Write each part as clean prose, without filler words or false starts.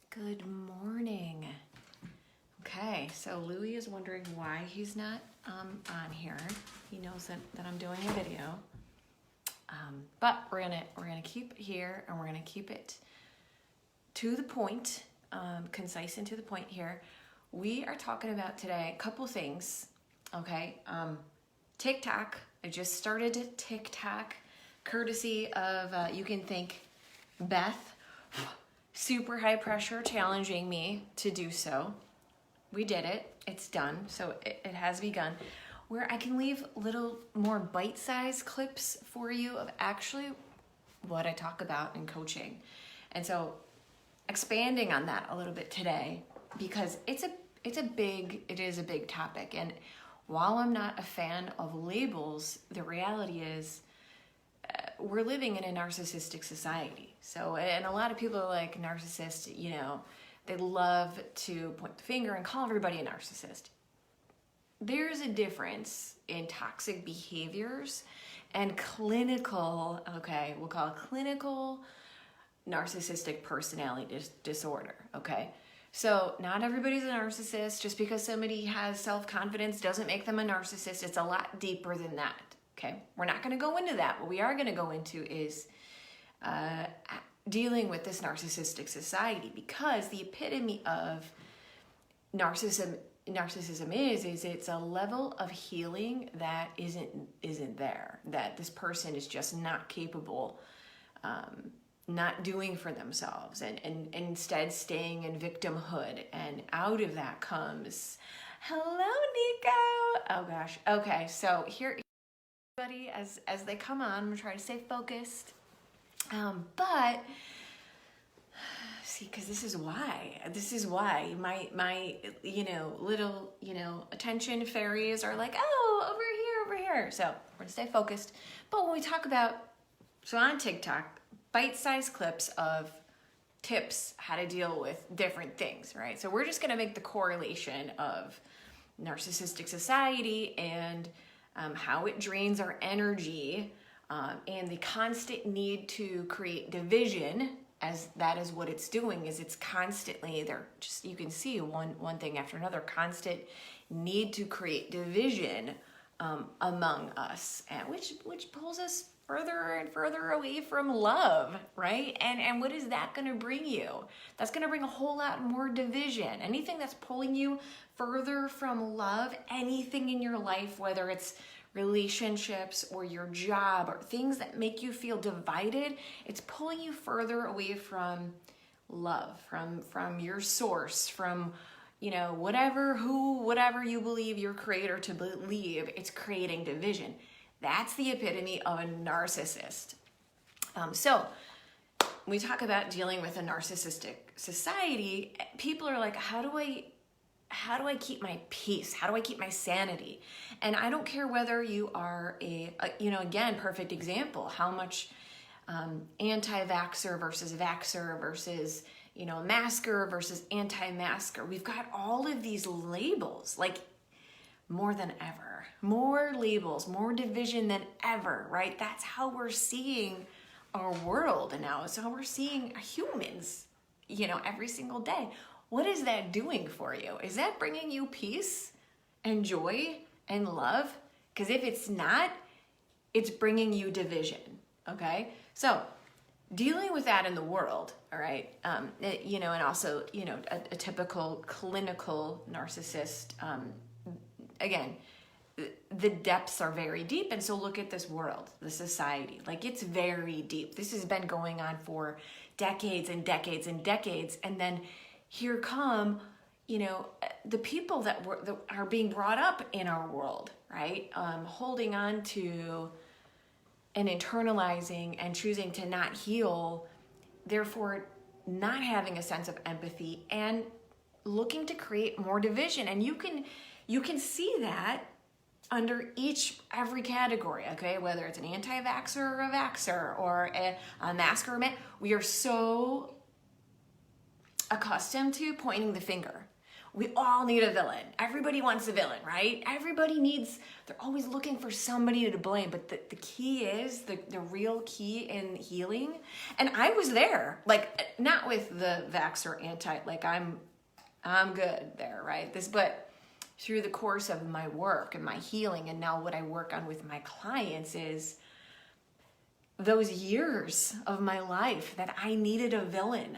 Good morning. Okay, so Louie is wondering why he's not on here. He knows that I'm doing a video, but we're gonna keep it here, and we're gonna keep it to the point, concise and to the point here. We are talking about today a couple things. Okay, TikTok. I just started TikTok, courtesy of you can thank Beth. Super high pressure challenging me to do so. We did it. It's done. So it has begun, where I can leave little more bite-sized clips for you of actually what I talk about in coaching. And so expanding on that a little bit today, because it is a big topic. And while I'm not a fan of labels, the reality is we're living in a narcissistic society. So, and a lot of people are like, narcissist, they love to point the finger and call everybody a narcissist. There's a difference in toxic behaviors and clinical, we'll call it clinical narcissistic personality disorder, okay? So not everybody's a narcissist. Just because somebody has self-confidence doesn't make them a narcissist. It's a lot deeper than that. Okay, we're not going to go into that. What we are going to go into is dealing with this narcissistic society, because the epitome of narcissism is it's a level of healing that isn't there, that this person is just not capable, not doing for themselves, and instead staying in victimhood. And out of that comes, hello, Nico. Oh gosh. Okay, so here. As they come on, I'm gonna try to stay focused, but see, because this is why my little attention fairies are like, oh, over here. So we're gonna stay focused. But when we talk about, so on TikTok, bite-sized clips of tips how to deal with different things, right? So we're just gonna make the correlation of narcissistic society and how it drains our energy, and the constant need to create division, as that is what it's doing, is it's constantly, you can see one thing after another, constant need to create division among us, which pulls us further and further away from love, right? And what is that going to bring you? That's going to bring a whole lot more division. Anything that's pulling you further from love, anything in your life, whether it's relationships or your job or things that make you feel divided, it's pulling you further away from love, from your source, from whatever you believe your creator to believe. It's creating division. That's the epitome of a narcissist. So when we talk about dealing with a narcissistic society, people are like, how do I keep my peace? How do I keep my sanity? And I don't care whether you are again, perfect example, how much anti-vaxxer versus vaxxer versus, masker versus anti-masker. We've got all of these labels, like more than ever, more labels, more division than ever, right? That's how we're seeing our world now. It's how we're seeing humans, every single day. What is that doing for you? Is that bringing you peace and joy and love? Because if it's not, it's bringing you division, okay? So dealing with that in the world, all right, and also, a typical clinical narcissist, again, the depths are very deep. And so look at this world, the society, like it's very deep. This has been going on for decades and decades and decades. And then here come, the people that are being brought up in our world, right? Holding on to and internalizing and choosing to not heal, therefore not having a sense of empathy and looking to create more division. And you can see that under every category, okay? Whether it's an anti-vaxxer or a vaxxer or a masker or we are so accustomed to pointing the finger. We all need a villain. Everybody wants a villain, right? They're always looking for somebody to blame. But the key is, the real key in healing, and I was there, like, not with the vax or anti, like I'm good there, right? But through the course of my work and my healing, and now what I work on with my clients is those years of my life that I needed a villain.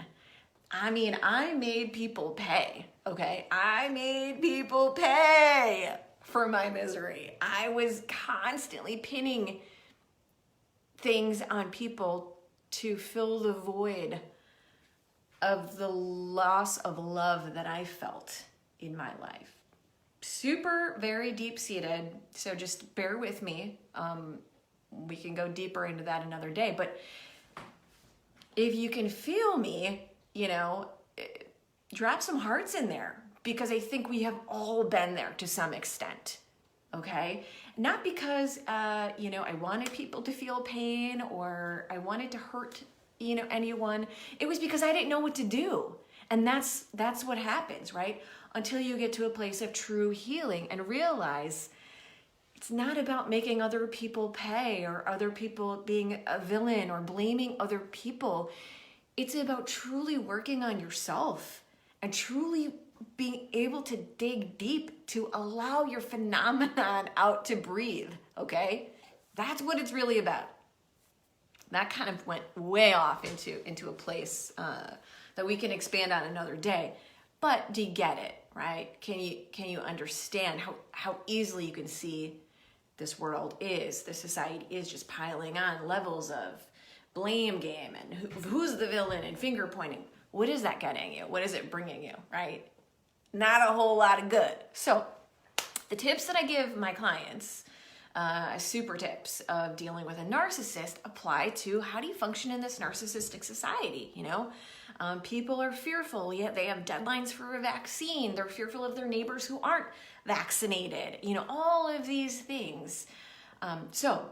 I mean, I made people pay, okay? I made people pay for my misery. I was constantly pinning things on people to fill the void of the loss of love that I felt in my life. Super, very deep-seated, so just bear with me. We can go deeper into that another day, but if you can feel me, drop some hearts in there, because I think we have all been there to some extent, okay? Not because, I wanted people to feel pain or I wanted to hurt, anyone. It was because I didn't know what to do. And that's what happens, right? Until you get to a place of true healing and realize it's not about making other people pay or other people being a villain or blaming other people. It's about truly working on yourself and truly being able to dig deep to allow your phenomenon out to breathe, okay? That's what it's really about. That kind of went way off into a place that we can expand on another day. But do you get it, right? Can you understand how easily you can see this world is, this society is just piling on levels of blame game and who's the villain and finger pointing. What is that getting you? What is it bringing you, right? Not a whole lot of good. So the tips that I give my clients, super tips of dealing with a narcissist, apply to how do you function in this narcissistic society, People are fearful, yet they have deadlines for a vaccine. They're fearful of their neighbors who aren't vaccinated, all of these things. So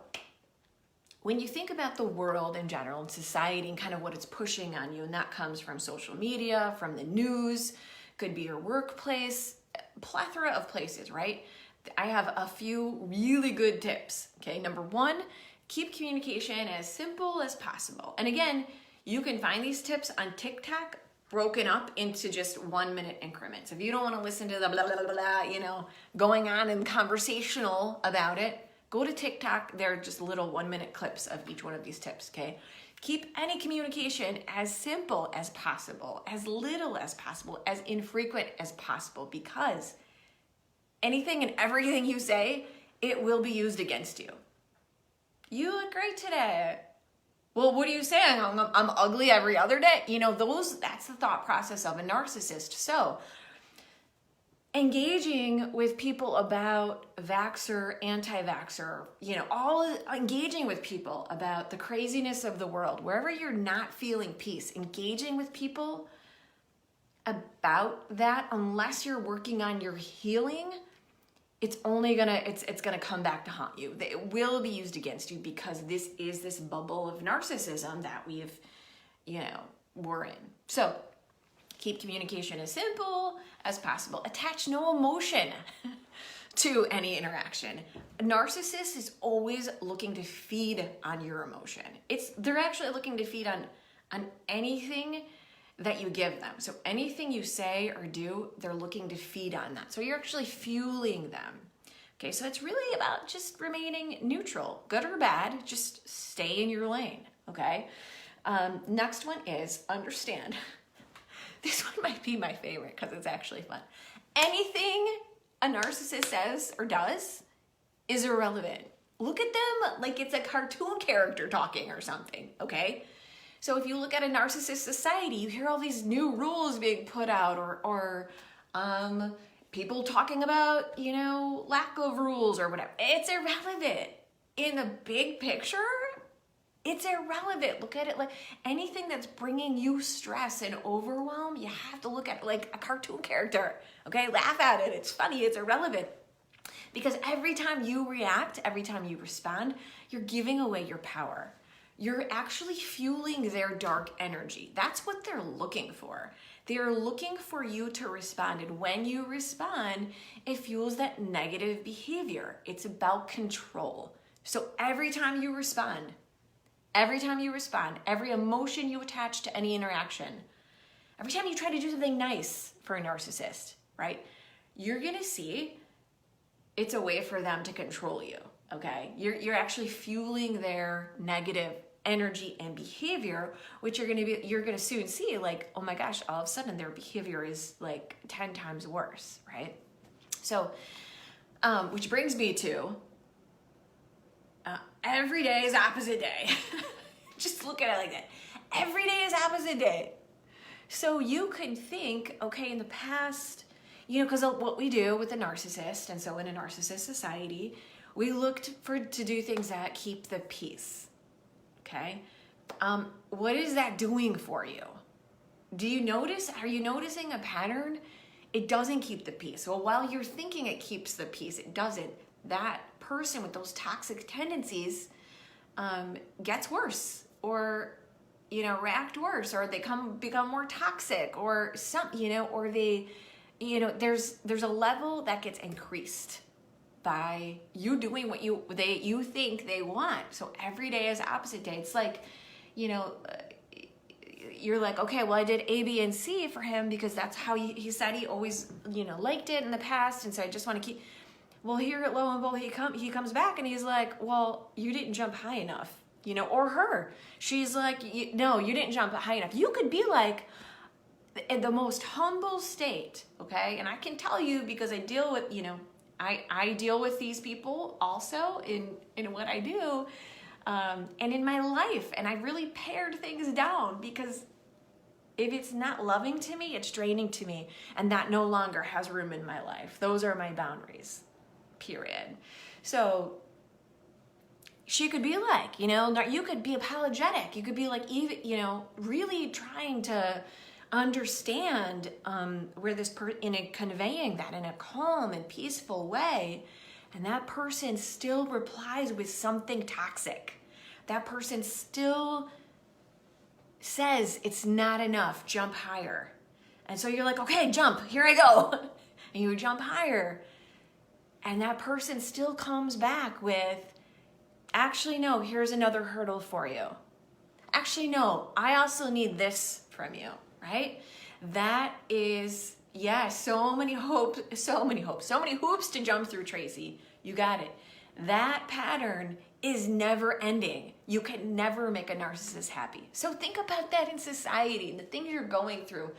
when you think about the world in general and society and kind of what it's pushing on you, and that comes from social media, from the news, could be your workplace, a plethora of places, right? I have a few really good tips, okay? Number one, keep communication as simple as possible. And again, you can find these tips on TikTok broken up into just 1 minute increments. If you don't want to listen to the blah, blah, blah, blah, going on and conversational about it, go to TikTok. They're just little 1 minute clips of each one of these tips, okay? Keep any communication as simple as possible, as little as possible, as infrequent as possible, because anything and everything you say, it will be used against you. You look great today. Well, what are you saying? I'm ugly every other day? That's the thought process of a narcissist. So engaging with people about vaxxer, anti-vaxxer, engaging with people about the craziness of the world, wherever you're not feeling peace, engaging with people about that, unless you're working on your healing, it's gonna come back to haunt you. It will be used against you, because this is this bubble of narcissism that we're in. So keep communication as simple as possible. Attach no emotion to any interaction. A narcissist is always looking to feed on your emotion. They're actually looking to feed on anything that you give them. So anything you say or do, they're looking to feed on that. So you're actually fueling them. Okay, so it's really about just remaining neutral, good or bad, just stay in your lane, okay? Next one is understand. This one might be my favorite because it's actually fun. Anything a narcissist says or does is irrelevant. Look at them like it's a cartoon character talking or something, okay? So if you look at a narcissist society, you hear all these new rules being put out or people talking about, lack of rules or whatever. It's irrelevant. In the big picture, it's irrelevant. Look at it like anything that's bringing you stress and overwhelm, you have to look at it like a cartoon character, okay? Laugh at it. It's funny. It's irrelevant. Because every time you react, every time you respond, you're giving away your power. you're actually fueling their dark energy. That's what they're looking for. They're looking for you to respond. And when you respond, it fuels that negative behavior. It's about control. So every time you respond, every emotion you attach to any interaction, every time you try to do something nice for a narcissist, right? You're gonna see it's a way for them to control you, okay? You're actually fueling their negative energy and behavior, which you're gonna soon see, like, oh my gosh, all of a sudden their behavior is like 10 times worse, right? So, which brings me to every day is opposite day. Just look at it like that. Every day is opposite day. So you could think, okay, in the past, because what we do with a narcissist, and so in a narcissist society, we looked to do things that keep the peace. Okay, what is that doing for you? Are you noticing a pattern? It doesn't keep the peace. Well, while you're thinking it keeps the peace, it doesn't. That person with those toxic tendencies gets worse, or react worse, or they become more toxic, or or they, there's a level that gets increased by you doing what you think they want. So every day is opposite day. It's like, you're like, okay, well, I did A, B, and C for him because that's how he said he always, liked it in the past. And so I just want to keep, well, here, lo and behold, he comes back and he's like, well, you didn't jump high enough, or her. She's like, no, you didn't jump high enough. You could be like, in the most humble state, okay? And I can tell you because I deal with, I deal with these people also in what I do, and in my life. And I really pared things down because if it's not loving to me, it's draining to me. And that no longer has room in my life. Those are my boundaries, period. So she could be like, you could be apologetic. You could be like, even, really trying to understand where this conveying that in a calm and peaceful way, and that person still replies with something toxic. That person still says it's not enough, jump higher. And so you're like, okay, jump, here I go. And you jump higher, and that person still comes back with, actually no, here's another hurdle for you. Actually no, I also need this from you. Right? That is, so many hoops to jump through, Tracy. You got it. That pattern is never ending. You can never make a narcissist happy. So think about that in society, the things you're going through.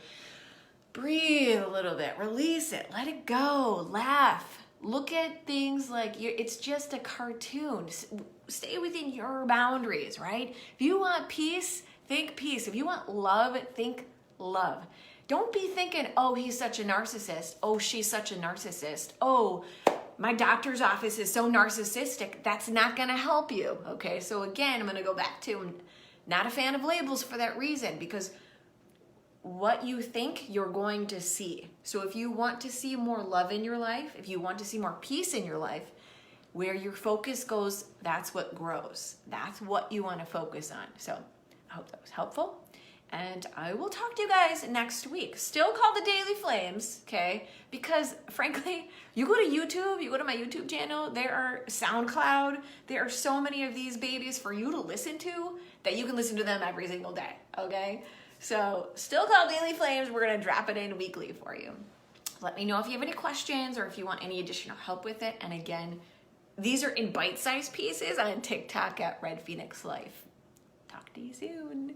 Breathe a little bit, release it, let it go, laugh. Look at things like it's just a cartoon. Stay within your boundaries, right? If you want peace, think peace. If you want love, think love. Don't be thinking, oh, he's such a narcissist. Oh, she's such a narcissist. Oh, my doctor's office is so narcissistic. That's not going to help you. Okay, so again, I'm going to go back to, I'm not a fan of labels for that reason, because what you think, you're going to see. So if you want to see more love in your life, if you want to see more peace in your life, where your focus goes, that's what grows. That's what you want to focus on. So I hope that was helpful. And I will talk to you guys next week. Still called the Daily Flames, okay? Because frankly, you go to YouTube, you go to my YouTube channel, there are SoundCloud, there are so many of these babies for you to listen to that you can listen to them every single day, okay? So still called Daily Flames. We're gonna drop it in weekly for you. Let me know if you have any questions or if you want any additional help with it. And again, these are in bite-sized pieces on TikTok at Red Phoenix Life. Talk to you soon.